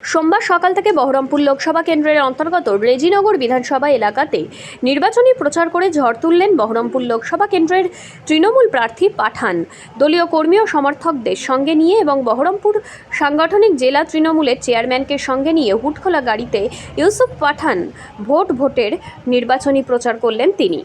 সোমবার সকাল থেকে বহরমপুর লোকসভা কেন্দ্রের অন্তর্গত রেজিনগর বিধানসভা এলাকাতে নির্বাচনী প্রচার করে ঝড় তুললেন বহরমপুর লোকসভা কেন্দ্রের তৃণমূল প্রার্থী পাঠান। দলীয় কর্মী ও সমর্থকদের সঙ্গে নিয়ে এবং বহরমপুর সাংগঠনিক জেলা তৃণমূলের চেয়ারম্যানকে সঙ্গে নিয়ে হুটখোলা গাড়িতে ইউসুফ পাঠান ভোটের নির্বাচনী প্রচার করলেন তিনি।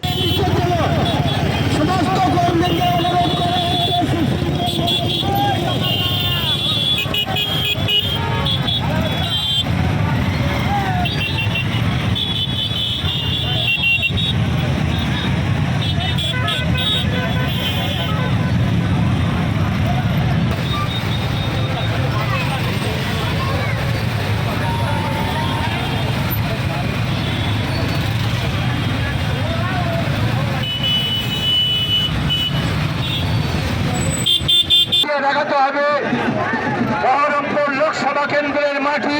দেখাতে হবে বহরমপুর লোকসভা কেন্দ্রের মাটি